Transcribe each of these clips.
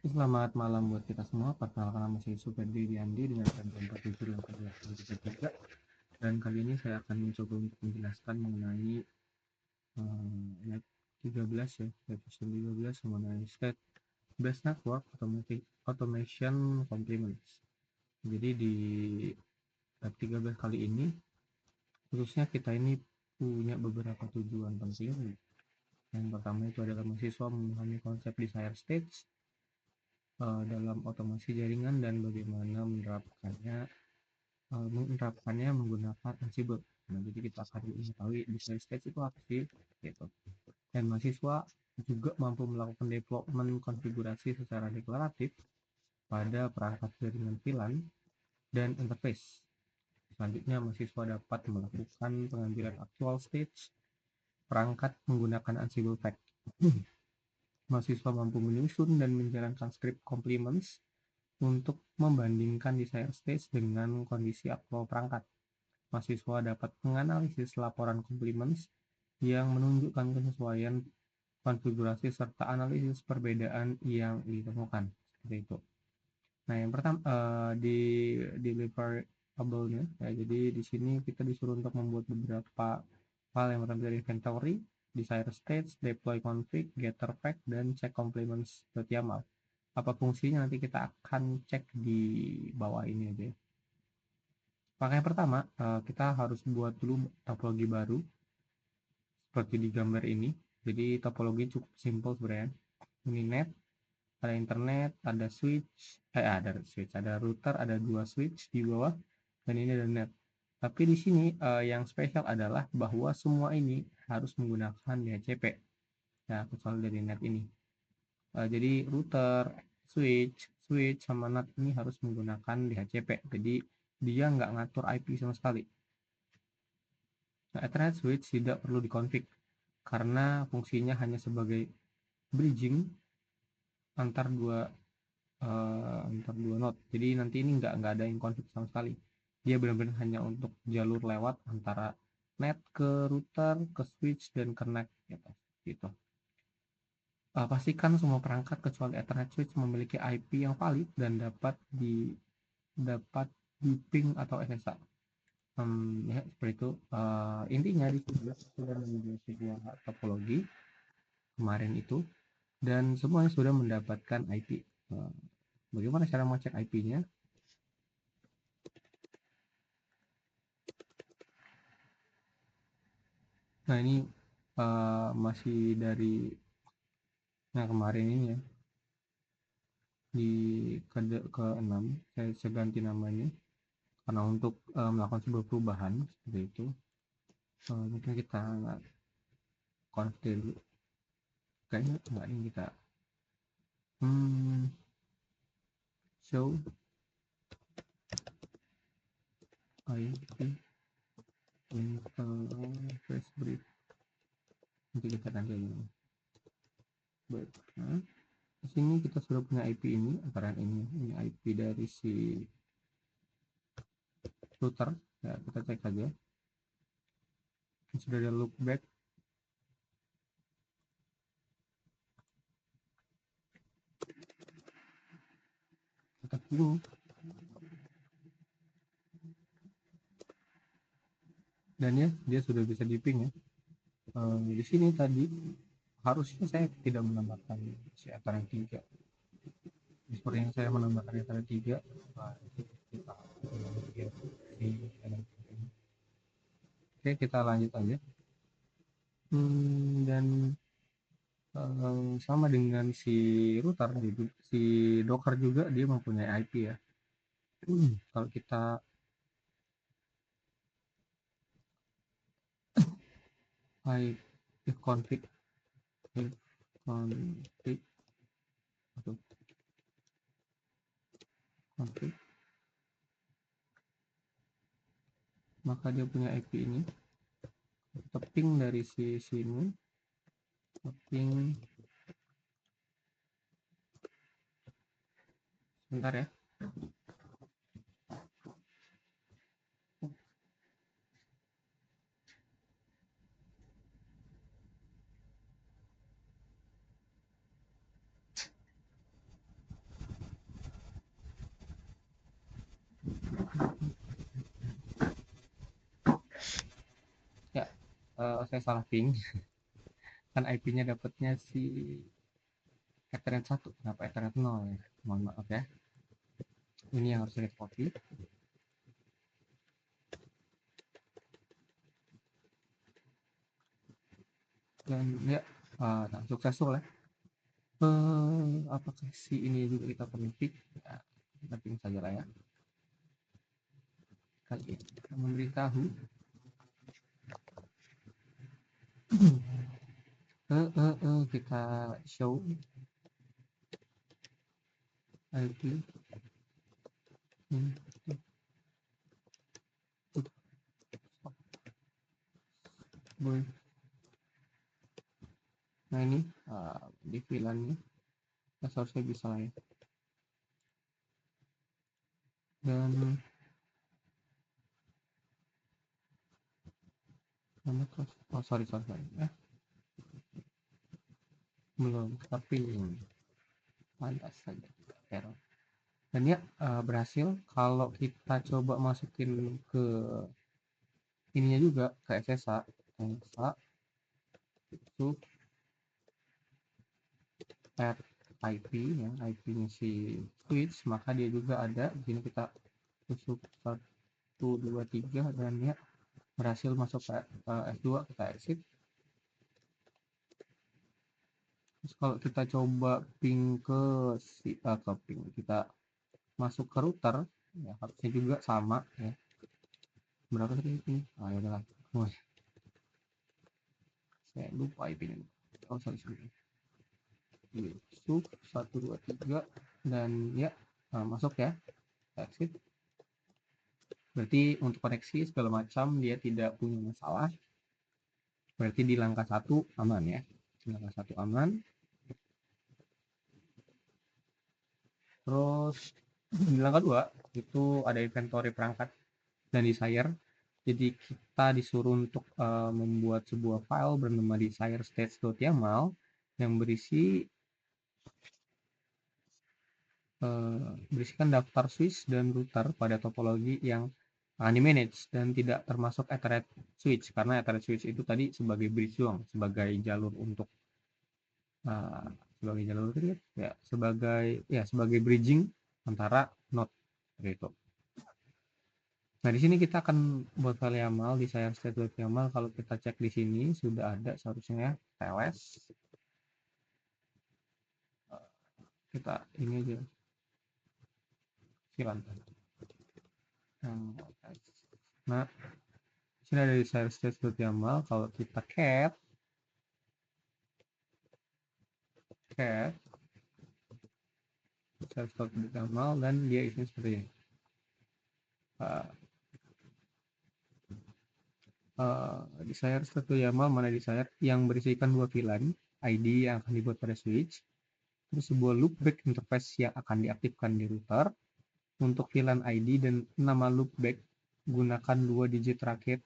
Selamat malam buat kita semua. Perkenalkan nama saya Supedi Andi dengan rangkaian partitur yang ke-23. Dan kali ini saya akan mencoba untuk menjelaskan mengenai Net 13 ya, episode 13 mengenai State Based Network Automation Complements. Jadi di Net 13 kali ini khususnya kita ini punya beberapa tujuan penting. Yang pertama itu adalah mahasiswa memahami konsep desire states dalam otomasi jaringan dan bagaimana menerapkannya menggunakan Ansible. Nah, jadi kita akan mengetahui desire stage itu apa sih, gitu. Dan mahasiswa juga mampu melakukan development konfigurasi secara deklaratif pada perangkat jaringan VLAN dan interface. Selanjutnya, mahasiswa dapat melakukan pengambilan actual stage perangkat menggunakan Ansible Fact. Mahasiswa mampu menyusun dan menjalankan script complements untuk membandingkan desire stage dengan kondisi actual perangkat. Mahasiswa dapat menganalisis laporan complements yang menunjukkan kesesuaian konfigurasi serta analisis perbedaan yang ditemukan. Seperti itu. Nah, yang pertama di deliverable-nya, ya, jadi di sini kita disuruh untuk membuat beberapa hal. Yang pertama dari inventory, desire states, deploy config, getter fact, dan check complements.yaml. Apa fungsinya nanti kita akan cek di bawah ini aja. Maka yang pertama, kita harus buat dulu topologi baru seperti di gambar ini. Jadi topologi cukup simple sebenarnya. Ini net, ada internet, ada ada router, ada 2 switch di bawah, dan ini ada net. Tapi di sini yang spesial adalah bahwa semua ini harus menggunakan DHCP. Ya, kecuali dari net ini. Jadi router, switch sama NAT ini harus menggunakan DHCP. Jadi dia nggak ngatur IP sama sekali. Nah, Ethernet switch tidak perlu dikonfig karena fungsinya hanya sebagai bridging antar dua node. Jadi nanti ini nggak ada yang konfig sama sekali. Dia benar-benar hanya untuk jalur lewat antara net ke router, ke switch, dan ke NAC gitu. Pastikan semua perangkat kecuali Ethernet switch memiliki IP yang valid dan dapat di ping atau SSH. Ya, seperti itu. Intinya di sini sudah membuat sebuah topologi kemarin itu, dan semuanya sudah mendapatkan IP. Bagaimana cara mengecek IP-nya? Nah, ini masih dari kemarin ini ya, di ke-6 saya ganti namanya karena untuk melakukan sebuah perubahan seperti itu. Mungkin kita konfig dulu, kayaknya enggak, ini kita show IP interface brief, nanti kita ganti aja. Baik, nah, di sini kita sudah punya IP ini, antara ini IP dari si router. Ya, kita cek saja. Sudah ada loopback. Kita tunggu. Dan ya, dia sudah bisa di ping ya. Di sini tadi harusnya saya tidak menambahkan si Ethernet 3. Seperti yang saya menambahkan Ethernet 3. Oke, kita lanjut aja. Dan sama dengan si router, si Docker juga dia mempunyai IP ya. Kalau kita config maka dia punya IP ini. Kita ping dari sini, ping sebentar ya. saya salah ping. Kan IP-nya dapatnya si Ethernet 1, kenapa Ethernet 0 ya? Mohon maaf ya. Ini yang harus saya copy. Dan ya, nah, successful ya. Apakah si ini juga kita perlu pick? Ya, kita ping saja lah ya. Kali ini kita memberitahu kita show IP boy. Nah ini di VLAN-nya seharusnya bisa lah ya. Dan mana terus? Oh sorry ya. Belum, tapi pantas saja error. Dan ya berhasil. Kalau kita coba masukin ke ininya juga ke SSA itu add IP ya, IP-nya si switch, maka dia juga ada di sini. Kita tusuk 1 2 3 dan ya berhasil masuk ke F2. Kita exit. Terus kalau kita coba ping ke si ke ping, kita masuk ke router ya, harusnya juga sama ya. Berapa tadi ini? Ya udahlah. Wah, saya lupa IP-nya. Oh sorry. Sub 1 2 3 dan ya masuk ya, exit. Berarti untuk koneksi segala macam dia tidak punya masalah. Berarti di langkah 1 aman ya. Di langkah 1 aman. Terus di langkah 2 itu ada inventory perangkat dan desire. Jadi kita disuruh untuk membuat sebuah file bernama desire stage.yaml yang berisikan daftar switch dan router pada topologi yang akan di-manage dan tidak termasuk Ethernet switch, karena Ethernet switch itu tadi sebagai bridge doang, sebagai jalur untuk sebagai jalur ya, sebagai bridging antara node gitu. Nah, di sini kita akan buat file YAML di desire state.yaml. Kalau kita cek di sini sudah ada seharusnya TLS. Kita ini aja silakan. Nah, sini ada desire state.yaml. Kalau kita cat desire.yaml dan dia isinya seperti ini. Desire state.yaml mana desire yang berisikan 2 VLAN ID yang akan dibuat pada switch, terus sebuah loopback interface yang akan diaktifkan di router untuk VLAN ID dan nama loopback gunakan 2 digit terakhir.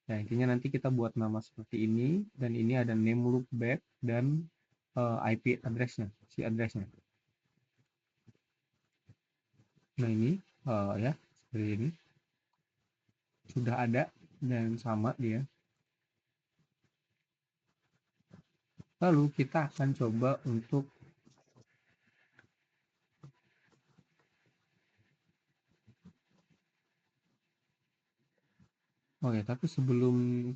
Nah, intinya nanti kita buat nama seperti ini dan ini ada name loopback dan IP address-nya, si address-nya. Nah, ini ya seperti ini. Sudah ada dan sama dia. Lalu kita akan coba untuk tapi sebelum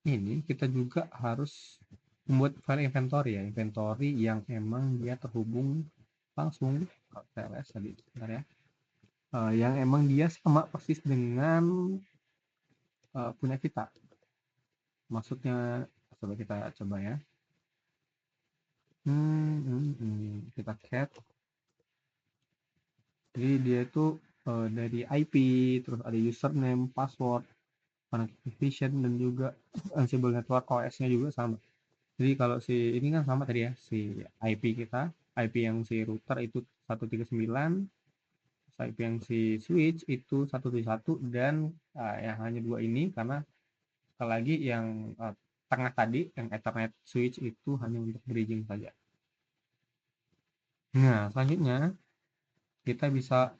ini kita juga harus membuat file inventory ya, inventory yang emang dia terhubung langsung ke TLS tadi, bentar ya, yang emang dia sama persis dengan punya kita. Maksudnya coba kita coba ya. Kita cat. Jadi dia itu dari IP, terus ada username, password, connectivity dan juga Ansible network OS-nya juga sama. Jadi kalau si ini kan sama tadi ya, si IP kita, IP yang si router itu 139, IP yang si switch itu 171 dan yang hanya 2 ini karena sekali lagi yang tengah tadi yang Ethernet switch itu hanya untuk bridging saja. Nah, selanjutnya kita bisa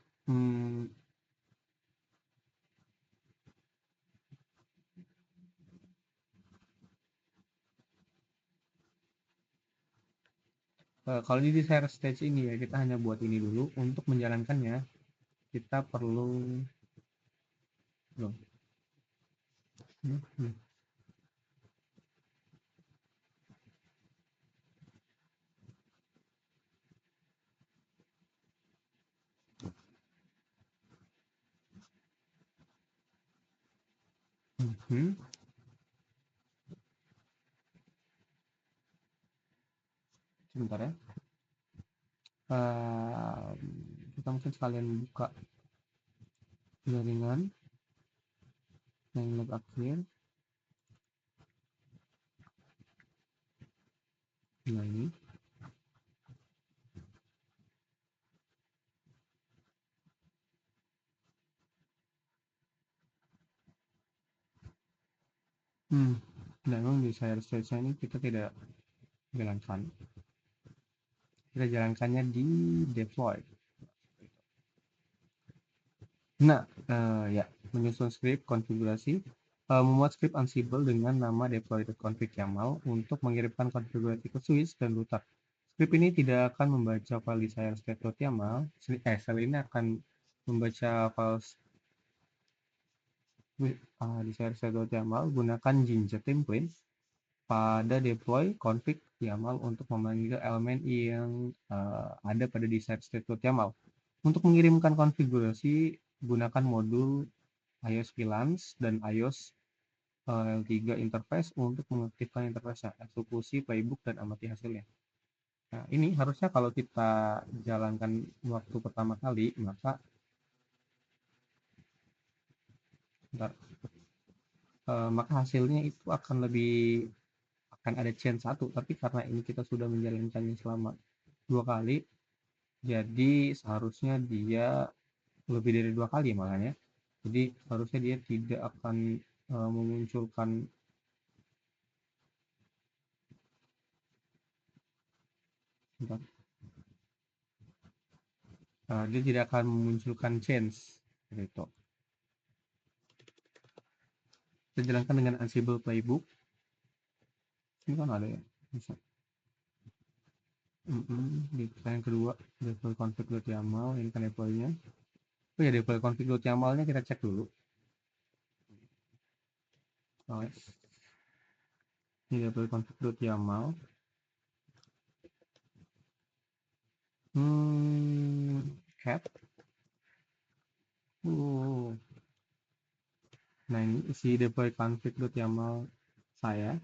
kalau di desire stage ini ya kita hanya buat ini dulu. Untuk menjalankannya kita perlu loh, hmm, hmm, hmm, sebentar ya. Eh, kita mungkin sekalian buka jaringan yang lab akhir. Nah ini. Nah memang di desire stage ini kita tidak jalankan. Kita jalankannya di deploy. Nah, ya, menyusun script konfigurasi, membuat script Ansible dengan nama deploy.config YAML untuk mengirimkan konfigurasi ke switch dan router. Script ini tidak akan membaca file desire state.yaml, sel ini akan membaca file desire state.yaml gunakan Jinja template pada deploy config YAML untuk memanggil elemen yang ada pada desire state.yaml. Untuk mengirimkan konfigurasi, gunakan modul iOS VLANs dan iOS L3 interface untuk mengaktifkan interface eksekusi, playbook, dan amati hasilnya. Nah, ini harusnya kalau kita jalankan waktu pertama kali, bentar, maka hasilnya itu akan ada chain satu. Tapi karena ini kita sudah menjalankannya selama 2 kali, jadi seharusnya dia lebih dari 2 kali makanya. Jadi harusnya dia tidak akan memunculkan bentar, dia tidak akan memunculkan change gitu. Kita jalankan dengan Ansible Playbook. Ini kan ada ya, bisa. Di yang kedua, deploy config.yaml, ini kan deploy-nya. Oh ya, deploy config.yaml-nya kita cek dulu. Oh, ini deploy config.yaml. Cat. Nah, ini isi deploy config.yaml saya.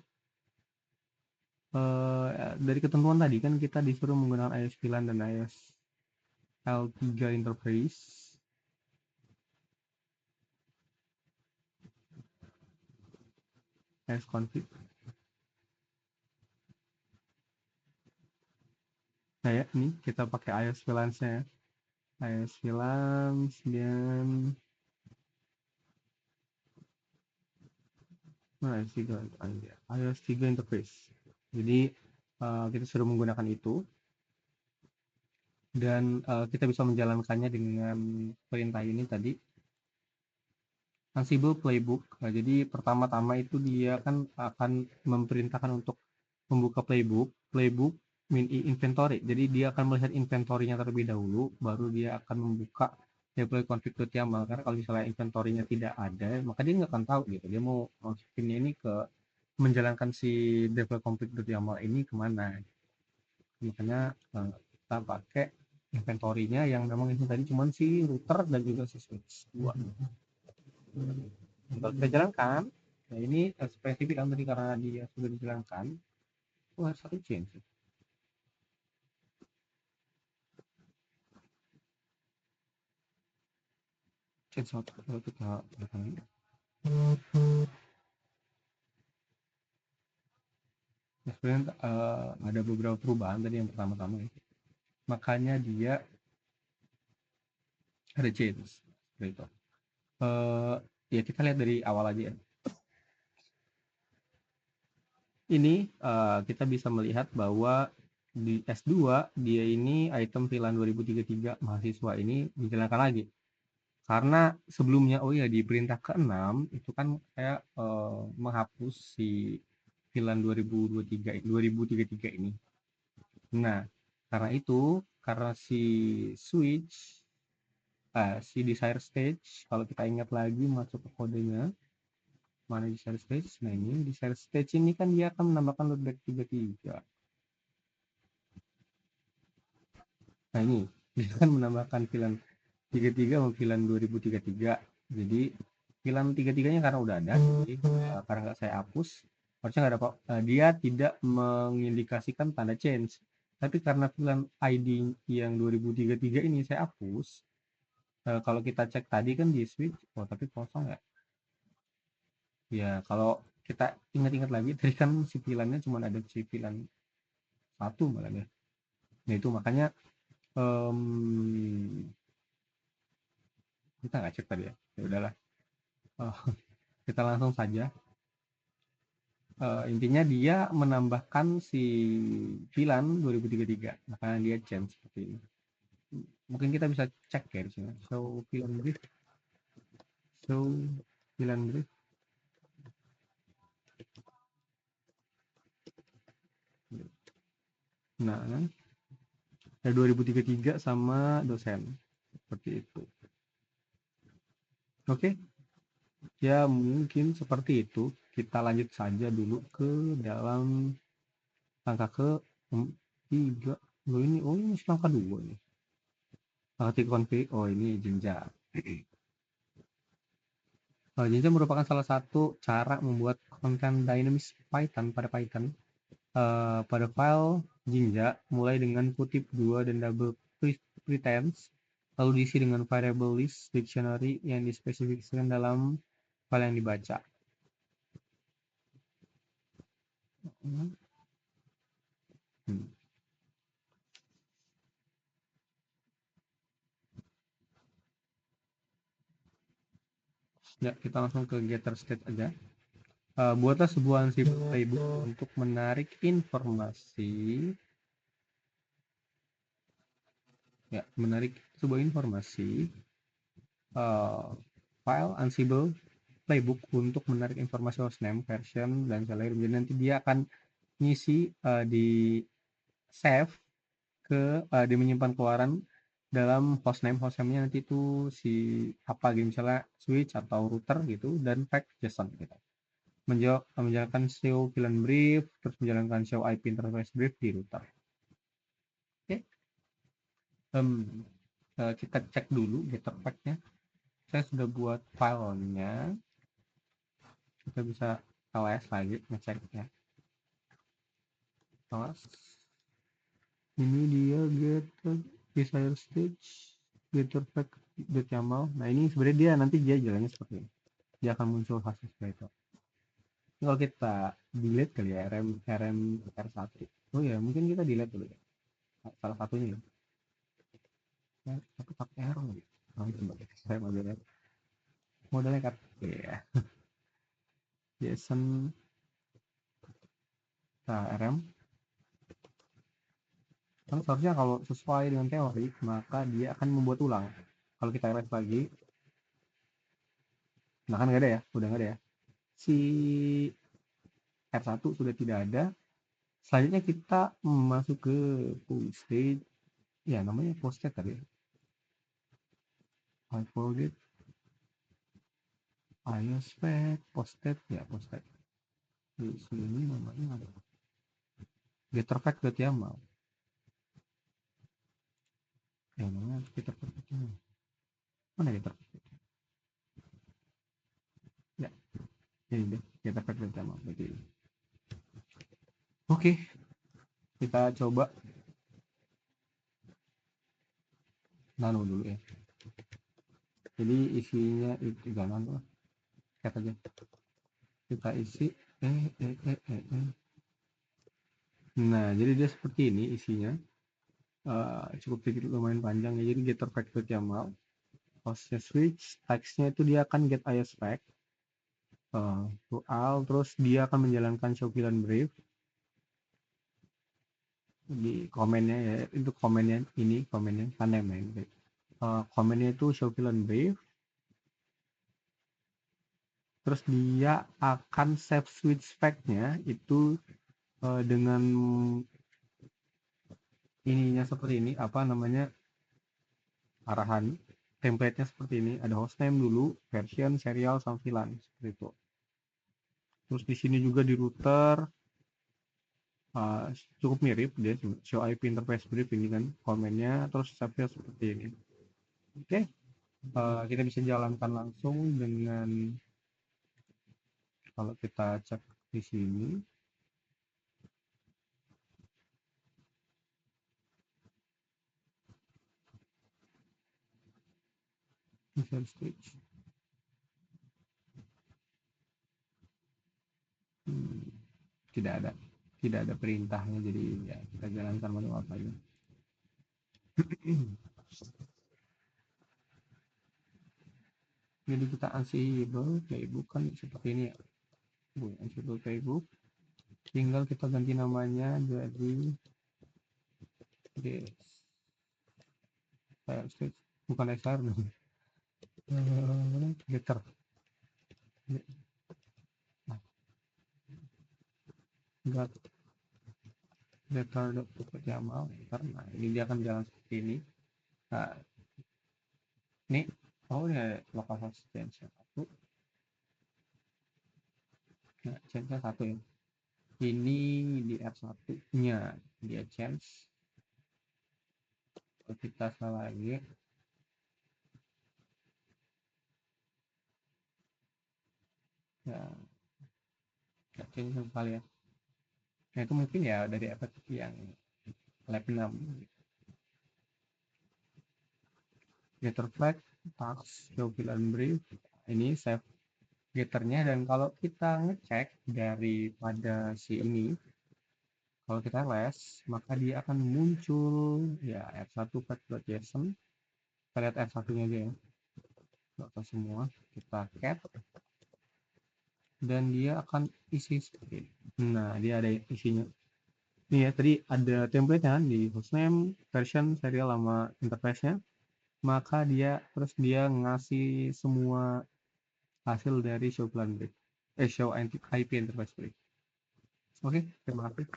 Dari ketentuan tadi kan kita disuruh menggunakan iOS 9 dan iOS L3 interface. iOS config. Nah ya, ini kita pakai iOS VLANs-nya ya. iOS VLANs dan iOS 3 interface. Jadi kita sudah menggunakan itu dan kita bisa menjalankannya dengan perintah ini tadi, Ansible Playbook. Nah, jadi pertama-tama itu dia kan akan memerintahkan untuk membuka playbook min inventory. Jadi dia akan melihat inventory-nya terlebih dahulu, baru dia akan membuka deploy config.yaml. Karena kalau misalnya inventory-nya tidak ada, maka dia nggak akan tahu gitu. Dia mau masukinnya ini ke menjalankan si deploy config.yaml ini kemana. Makanya kita pakai inventory-nya yang memang ini tadi cuma si router dan juga si switch 2. Kalau kita jalankan, nah ini spesifik kan tadi karena dia sudah dijalankan, harus satu change. Change satu kalau kita tekan ini. Nah, sebenarnya ada beberapa perubahan tadi yang pertama-tama ya. Makanya dia ada change gitu. Ya kita lihat dari awal aja ya. Ini kita bisa melihat bahwa di S2 dia ini item VLAN 2033 mahasiswa ini dijalankan lagi. Karena sebelumnya di perintah ke-6 itu kan saya menghapus si VLAN 2033 ini. Nah, karena si switch si desire stage, kalau kita ingat lagi masuk ke kodenya, mana desire stage? Nah ini desire stage ini kan dia akan menambahkan loopback 33. Nah ini dia akan menambahkan VLAN 33 sama VLAN 2033. Jadi VLAN 33-nya karena udah ada, jadi karena nggak saya hapus, harusnya nggak ada kok. Dia tidak mengindikasikan tanda change. Tapi karena VLAN ID yang 2033 ini saya hapus, kalau kita cek tadi kan di switch, oh tapi kosong ya. Ya kalau kita ingat-ingat lagi, tadi kan si VLAN-nya cuma ada si VLAN 1 malah ya. Nah itu makanya kita nggak cek tadi ya. Ya udahlah. Kita langsung saja. Intinya dia menambahkan si VLAN 2033, makanya dia change seperti ini. Mungkin kita bisa cek ya di sini. Show VLAN brief. Show VLAN brief. Nah, ada 2033 sama dosen. Seperti itu. Oke. Ya mungkin seperti itu. Kita lanjut saja dulu ke dalam angka ke 3. Oh ini angka 2 nih. Angka 3 config. Oh ini Jinja. Jinja merupakan salah satu cara membuat konten dynamics Python pada Python. Pada file Jinja mulai dengan kutip 2 dan double pretense, lalu diisi dengan variable list dictionary yang dispesifikasikan dalam file yang dibaca. Ya, kita langsung ke getter state aja. Buatlah sebuah Ansible playbook untuk menarik informasi. Ya, menarik sebuah informasi. File Ansible playbook untuk menarik informasi hostname, version, dan lain-lain. Jadi nanti dia akan ngisi di save ke dia menyimpan keluaran dalam hostname-nya nanti itu si apa gitu, misalnya switch atau router gitu, dan pack JSON gitu. Menjalankan show VLAN brief, terus menjalankan show IP interface brief di router. Oke. Kita cek dulu getter pack-nya. Saya sudah buat filenya. Kita bisa ls lagi ngecek ya. Ls. Ini dia getter desire stage, getter pack .yaml. Nah ini sebenarnya dia nanti dia jalannya seperti ini. Dia akan muncul hasil seperti itu. Kalau kita delete kali ya rm r1. Oh ya mungkin kita delete dulu ya. Salah satunya ya. Tapi pakai error gitu. Oh, coba saya mau lihat modalnya kan ya. JSON rm kan seharusnya kalau sesuai dengan teori maka dia akan membuat ulang. Kalau kita ref lagi, nah kan nggak ada ya, udah nggak ada ya. Si R1 sudah tidak ada. Selanjutnya kita masuk ke post state. Ya namanya post state tadi. I forget. IOSpec post state ya post state. Di sini namanya ada getterfact.yaml. Ya namanya getterfact.yaml. Mana getterfact? Ya, ini deh getterfact.yaml. Berarti. Oke, kita coba nano dulu ya. Jadi isinya itu jangan lah, chat aja. Kita isi Nah, jadi dia seperti ini isinya. Cukup sedikit lumayan panjang ya. Jadi getter fact.yaml, hostnya switch, teksnya itu dia akan get IOSpec to all, terus dia akan menjalankan show VLAN brief di komennya ya, itu komennya ini komennya kan main komennya itu show VLAN brief, terus dia akan save switch spec-nya itu dengan ininya seperti ini, apa namanya, arahan template-nya seperti ini, ada hostname dulu, version, serial, sama VLAN seperti itu. Terus di sini juga di router uh, cukup mirip dia, show IP interface brief ini kan komennya, terus subnya seperti ini. Oke, kita bisa jalankan langsung dengan kalau kita cek di sini. Visual Stage. Hmm, tidak ada perintahnya, jadi ya kita jalankan manual saja. Jadi kita Ansible playbook kan seperti ini ya, Ansible playbook, tinggal kita ganti namanya jadi stage, bukan SR dong, getter. Nah, getter Jamal, karena ini dia akan jalan seperti ini. Nah, ini ini ada localhost change satu. Nah, change satu ya. Ini di R1 nya dia change. Kalau kita salah lagi, ya change kali ya. Nah, itu mungkin ya dari efek yang lab 6. Getter flag, task, show fill brief. Ini save getternya, dan kalau kita ngecek daripada si ini, kalau kita les, maka dia akan muncul ya R1 flag.json. Kita lihat R1 nya aja ya, data semua, kita cat, dan dia akan isi seperti ini. Nah, dia ada isinya. Ini ya, tadi ada template-nya di hostname, version, serial, sama interface-nya. Maka dia ngasih semua hasil dari show plan brief. Show IP interface brief. Oke, terima kasih.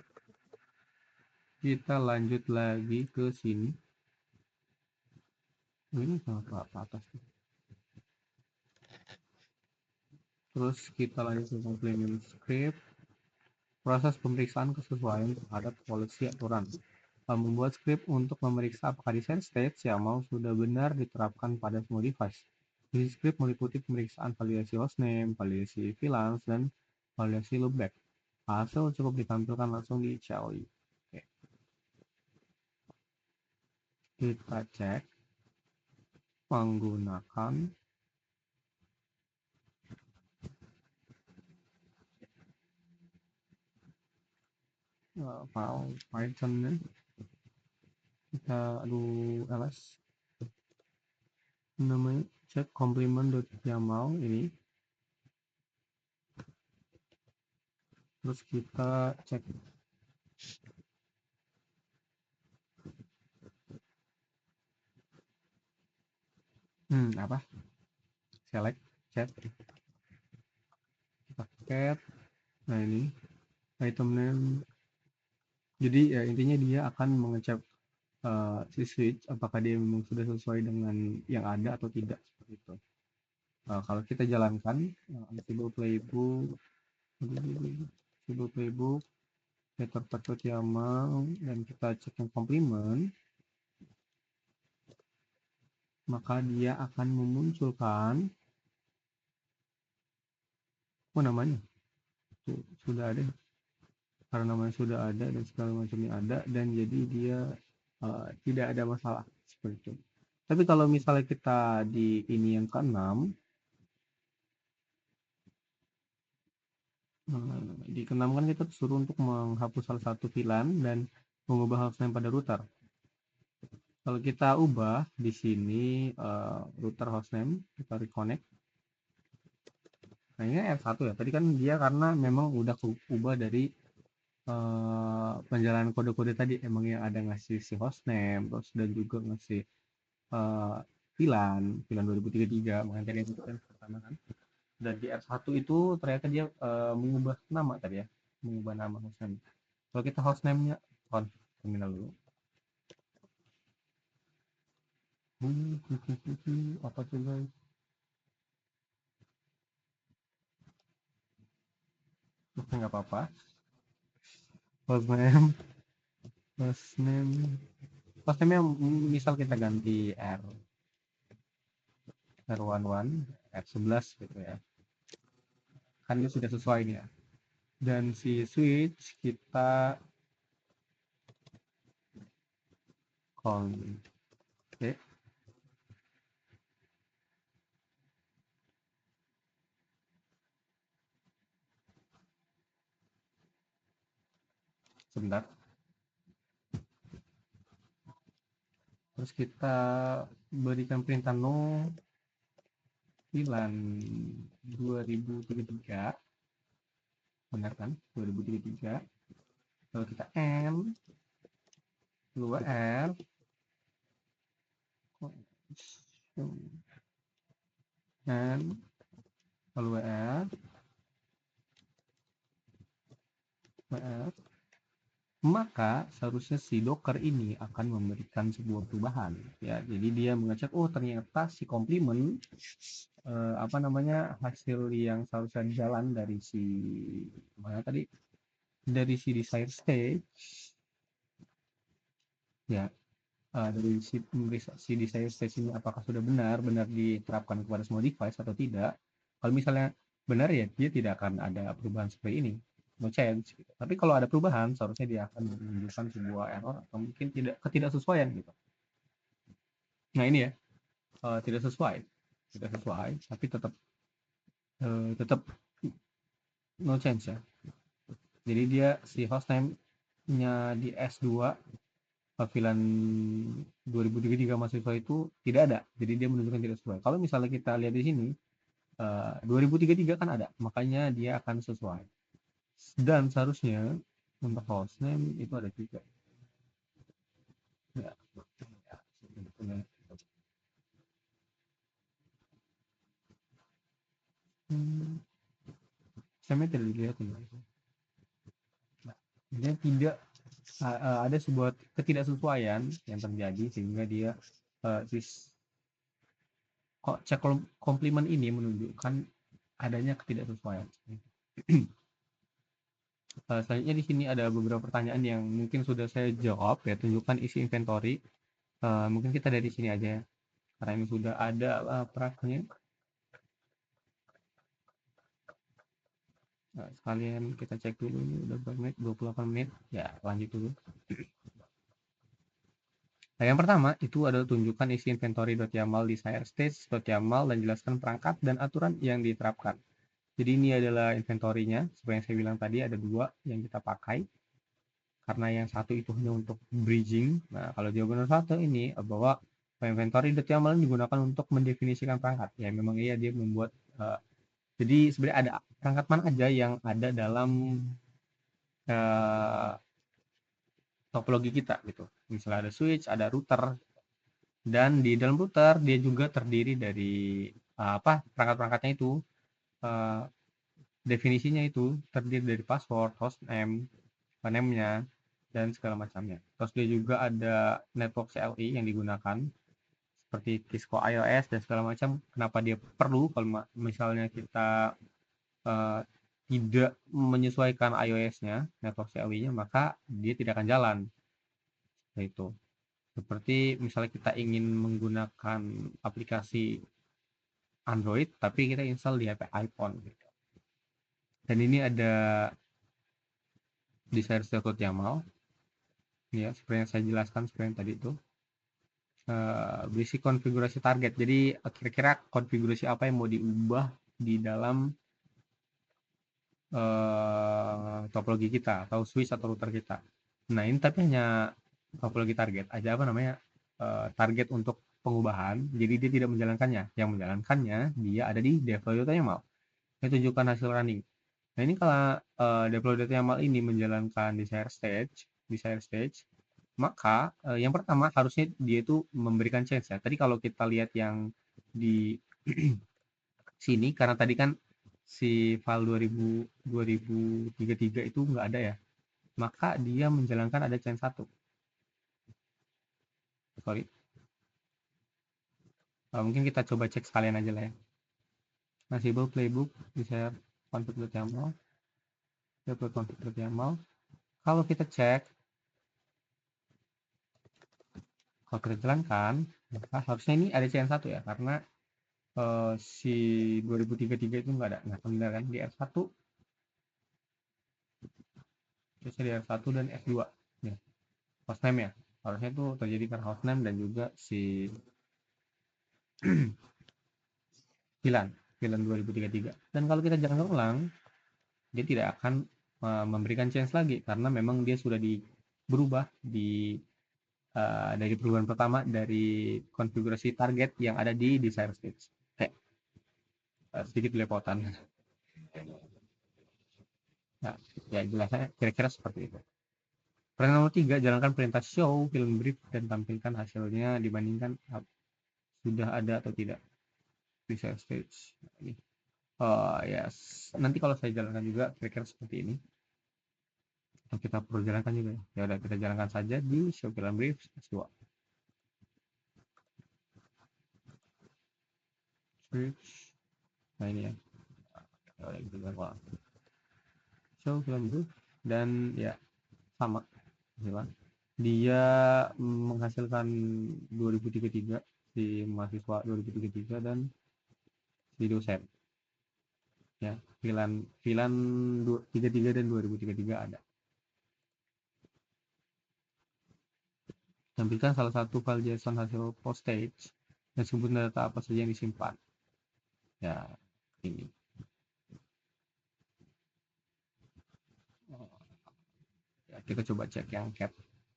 Kita lanjut lagi ke sini. Ini sama ke atas. Terus kita lanjut ke complement script. Proses pemeriksaan kesesuaian terhadap policy aturan. Membuat script untuk memeriksa apakah desain state YAML sudah benar diterapkan pada semua device. Isi script meliputi pemeriksaan validasi hostname, validasi VLANs, dan validasi loopback. Hasil cukup ditampilkan langsung di CLI. Oke. Kita cek menggunakan file Python. Kita ls namanya cek complement.yaml ini, terus kita cek apa, select chat, kita cat. Nah, ini item name, jadi ya intinya dia akan mengecek si switch apakah dia memang sudah sesuai dengan yang ada atau tidak, seperti itu. Kalau kita jalankan Ansible playbook, getter packet YAML, dan kita cek yang complement, maka dia akan memunculkan namanya sudah ada, karena namanya sudah ada dan segala macamnya ada, dan jadi dia tidak ada masalah seperti itu. Tapi kalau misalnya kita di ini yang keenam, di keenam kan kita disuruh untuk menghapus salah satu VLAN dan mengubah hostname pada router. Kalau kita ubah di sini router hostname, kita reconnect. Nah, ini R1 ya. Tadi kan dia karena memang udah ubah dari penjalanan kode-kode tadi, emang yang ada ngasih si hostname, terus dan juga ngasih VLAN 2033, makanya tadi itu kan pertama kan. Dan di R1 itu ternyata dia mengubah nama tadi ya, mengubah nama hostname. Kalau kita hostname-nya terminal dulu. Apa tuh guys? Oke, nggak apa-apa. Hostname, hostname, hostname misal kita ganti R11, R11 gitu ya. Kan dia sudah sesuai nih ya. Dan si switch kita config. Sebentar. Terus kita berikan perintah no 2033, benar kan? 2033. Lalu kita n, lalu r, n, lalu r, maka seharusnya si Docker ini akan memberikan sebuah perubahan ya. Jadi dia mengecek, oh ternyata si komplement apa namanya, hasil yang seharusnya jalan dari si mana tadi, dari si desired state ya, dari si desired state ini apakah sudah benar diterapkan kepada semua device atau tidak. Kalau misalnya benar ya dia tidak akan ada perubahan seperti ini, no change gitu. Tapi kalau ada perubahan seharusnya dia akan menunjukkan sebuah error atau mungkin ketidaksesuaian gitu. Nah ini ya, tidak sesuai tapi tetap no change ya. Jadi dia si hostname-nya di S2 VLAN 2033 mahasiswa itu tidak ada. Jadi dia menunjukkan tidak sesuai. Kalau misalnya kita lihat di sini 2033 kan ada, makanya dia akan sesuai. Dan seharusnya untuk hostname itu ada juga. Ya, ya, saya tidak dilihat ini. Nah, dia tidak ada sebuah ketidaksesuaian yang terjadi sehingga dia kok cek komplimen ini menunjukkan adanya ketidaksesuaian. Selanjutnya di sini ada beberapa pertanyaan yang mungkin sudah saya jawab ya. Tunjukkan isi inventory. Mungkin kita dari sini aja ya, karena ini sudah ada prakteknya. Sekalian kita cek dulu, ini udah berapa menit, 28 menit ya, lanjut dulu. Nah, yang pertama itu adalah tunjukkan isi inventory.yaml di stage.yaml dan jelaskan perangkat dan aturan yang diterapkan. Jadi ini adalah inventory-nya, seperti yang saya bilang tadi ada dua yang kita pakai, karena yang satu itu hanya untuk bridging. Nah, kalau jawaban satu ini bahwa inventory.yaml digunakan untuk mendefinisikan perangkat. Ya, memang iya dia membuat jadi sebenarnya ada perangkat mana aja yang ada dalam uh, topologi kita gitu. Misalnya ada switch, ada router, dan di dalam router dia juga terdiri dari perangkat-perangkatnya itu, uh, definisinya itu terdiri dari password, hostname, name-nya, dan segala macamnya. Terus dia juga ada network CLI yang digunakan seperti Cisco iOS dan segala macam. Kenapa dia perlu? Kalau misalnya kita uh, tidak menyesuaikan iOS-nya, network CLI-nya, maka dia tidak akan jalan. Itu seperti misalnya kita ingin menggunakan aplikasi Android tapi kita install di HP iPhone gitu. Dan ini ada di share.yaml ya, seperti yang saya jelaskan seperti yang tadi itu. Berisi konfigurasi target. Jadi kira-kira konfigurasi apa yang mau diubah di dalam topologi kita atau switch atau router kita. Nah ini tapi hanya topologi target aja, apa namanya, target untuk pengubahan. Jadi dia tidak menjalankannya. Yang menjalankannya dia ada di deploy.yaml. Ini tunjukkan hasil running. Nah ini kalau deploy.yaml ini menjalankan desired stage, maka yang pertama harusnya dia itu memberikan change ya. Tadi kalau kita lihat yang di sini, karena tadi kan si file 2033 itu nggak ada ya, maka dia menjalankan ada change 1. Sorry. Mungkin kita coba cek sekalian aja lah ya. Ansible playbook bisa config.yaml, config.yaml. Kalau kita cek, kalau kita jalankan, maka harusnya ini ada CN1 ya, karena si 2033 itu nggak ada. Nah, kemudian kan di R1, terusnya di R1 dan F2. Ya, hostname ya. Harusnya itu terjadi karena hostname dan juga si VLAN 2033. Dan kalau kita jalankan ulang, dia tidak akan memberikan chance lagi karena memang dia sudah berubah dari perubahan pertama dari konfigurasi target yang ada di desire stage. Sedikit belepotan. Nah, ya jelasnya kira-kira seperti itu. Perintah nomor 3, jalankan perintah show film brief dan tampilkan hasilnya dibandingkan sudah ada atau tidak desire stage. Yes. Nanti kalau saya jalankan juga kira-kira seperti ini. Atau kita perlu jalankan juga ya. Ya udah kita jalankan saja di show film brief S2. Switch. Nah ini ya. Udah gitu kan. Show film brief dan ya sama hasilnya. Dia menghasilkan 2033 si mahasiswa 2033 dan si dosen ya VLAN 33 dan 2033 ada. Tampilkan salah satu file JSON hasil postage dan sebut data apa saja yang disimpan. Ya, ini. Ya, kita coba cek yang cat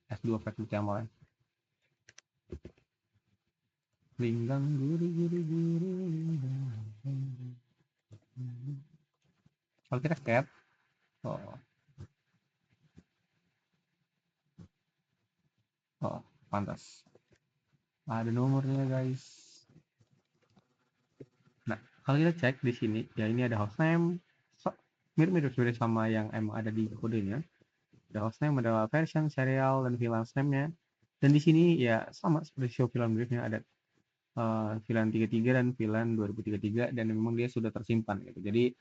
S2 package yang mulai. Linggang guru guru. Kalau kita cat, pantas. Ada nomornya guys. Nah, kalau kita cek di sini, ya ini ada hostname, mirip-mirip sama yang emang ada di kodenya. Ada hostname, ada version, serial, dan VLAN name-nya. Dan di sini ya sama seperti show VLAN brief-nya ada VLAN 33 dan VLAN 2033 dan memang dia sudah tersimpan gitu. Jadi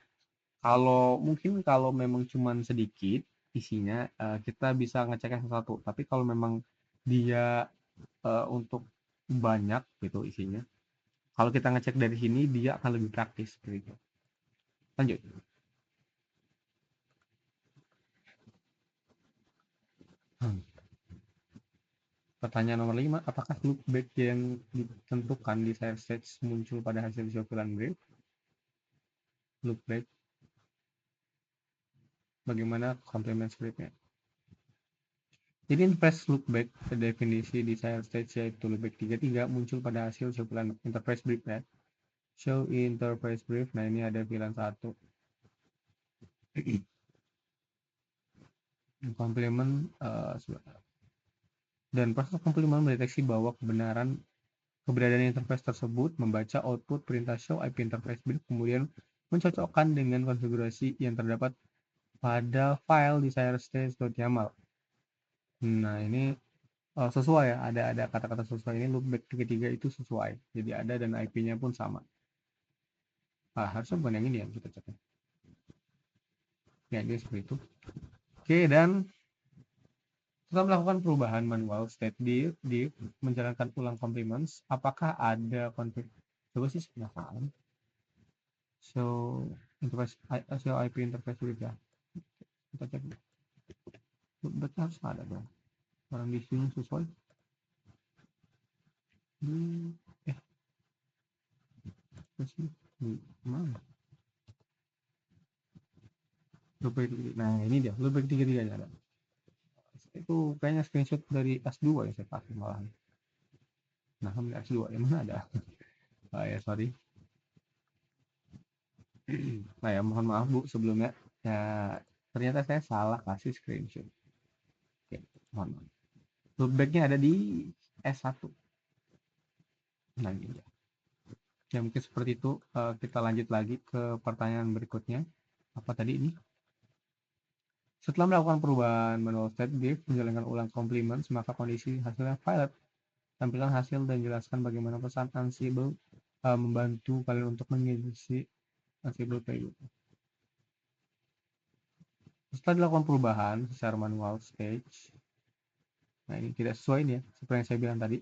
kalau memang cuman sedikit isinya kita bisa ngeceknya satu-satu. Tapi kalau memang dia untuk banyak gitu isinya, kalau kita ngecek dari sini dia akan lebih praktis gitu. Lanjut. Pertanyaan nomor 5, apakah loopback yang ditentukan di side stage muncul pada hasil show-VLAN brief? Loopback. Bagaimana complement script-nya? Jadi interface loopback, definisi di side stage yaitu loopback 33 muncul pada hasil show-VLAN interface brief ya. Show interface brief, nah ini ada VLAN 1. Complement dan proses complement mendeteksi bahwa keberadaan interface tersebut membaca output perintah show IP interface brief kemudian mencocokkan dengan konfigurasi yang terdapat pada file desire_stage.yaml. Nah, ini sesuai ya, ada kata-kata sesuai, ini loopback 33 itu sesuai. Jadi ada dan IP-nya pun sama. Harusnya bukan yang ini yang kita cek. Ya, dia seperti itu. Oke, dan setelah melakukan perubahan manual state di menjalankan ulang complements, apakah ada konflik? Coba sih penasaran. Show IP interface brief ya. Kita cek. Loopback harus ada dong. Orang di sini sesuai. Terus mana? Loopback. Nah, ini dia. Loopback 33 ada. Itu kayaknya screenshot dari S2 ya saya pakai malahan. Nah, S2 yang mana ada? Ya sorry. Nah ya mohon maaf Bu sebelumnya. Ya ternyata saya salah kasih screenshot. Oke, mohon maaf. Loopbacknya ada di S1. Nah ini ya. Ya mungkin seperti itu. Kita lanjut lagi ke pertanyaan berikutnya. Apa tadi ini? Setelah melakukan perubahan manual state diff, menjalankan ulang complements, maka kondisi hasilnya valid. Tampilkan hasil dan jelaskan bagaimana pesan Ansible membantu kalian untuk mengisi Ansible Playbook. Setelah dilakukan perubahan secara manual stage, nah ini tidak sesuai nih ya, seperti yang saya bilang tadi.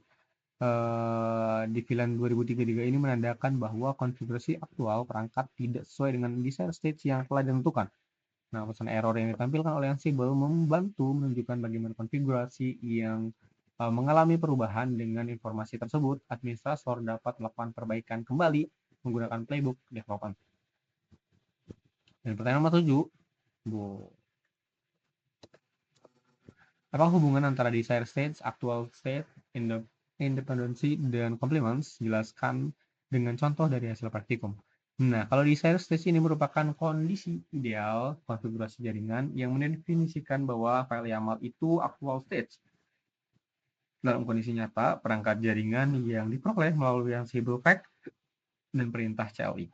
Di VLAN 2033 ini menandakan bahwa konfigurasi aktual perangkat tidak sesuai dengan desired stage yang telah ditentukan. Nah, pesan error yang ditampilkan oleh Ansible membantu menunjukkan bagaimana konfigurasi yang mengalami perubahan. Dengan informasi tersebut, administrator dapat melakukan perbaikan kembali menggunakan playbook development. Dan pertanyaan nomor 7, apa hubungan antara desired state, actual state, independency, dan complements? Jelaskan dengan contoh dari hasil praktikum. Nah, kalau desired state ini merupakan kondisi ideal konfigurasi jaringan yang mendefinisikan bahwa file YAML itu actual state. Dalam kondisi nyata, perangkat jaringan yang diperoleh melalui Ansible Pack dan perintah CLI.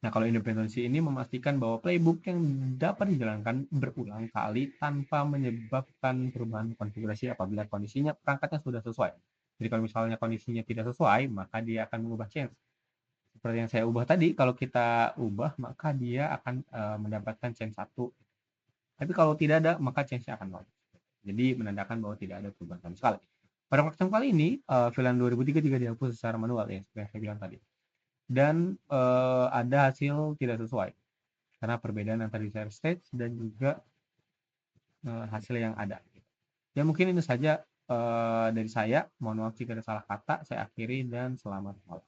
Nah, kalau independensi ini memastikan bahwa playbook yang dapat dijalankan berulang kali tanpa menyebabkan perubahan konfigurasi apabila kondisinya perangkatnya sudah sesuai. Jadi kalau misalnya kondisinya tidak sesuai, maka dia akan mengubah change. Seperti yang saya ubah tadi, kalau kita ubah, maka dia akan mendapatkan change 1. Tapi kalau tidak ada, maka change-nya akan 0. Jadi menandakan bahwa tidak ada perubahan sama sekali. Pada praktek kali ini, VLAN 2033 dihapus secara manual ya, seperti yang saya bilang tadi. Dan ada hasil tidak sesuai karena perbedaan antara desired state dan juga hasil yang ada. Ya mungkin itu saja dari saya. Mohon maaf jika ada salah kata. Saya akhiri dan selamat malam.